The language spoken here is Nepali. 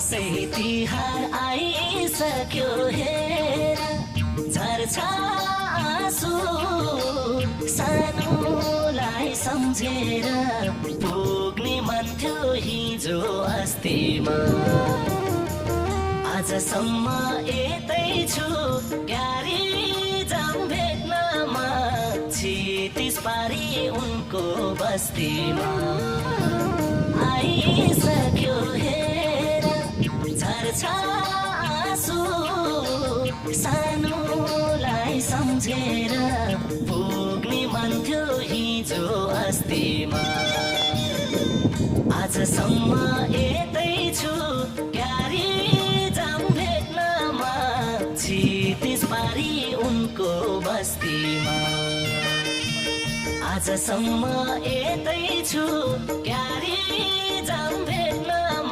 दसैँ तिहार आइसक्यो हेर झर्छ आँसु सानोलाई सम्झेर पुग्ने मन थियो हिजो अस्तिमा आजसम्म यतै छु क्यारी जाम भेट्नमा छिटिस पारी उनको बस्तीमा आइसक्यो हेर झर्छ आँसु सानोलाई सम्झेर पुग्ने मन थियो हिजो अस्तिमा आजसम्म यतै छु क्यारी जाम भेट्नमा छिटिस पारी उनको बस्तीमा आजसम्म यतै छु क्यारी जाम भेट्नमा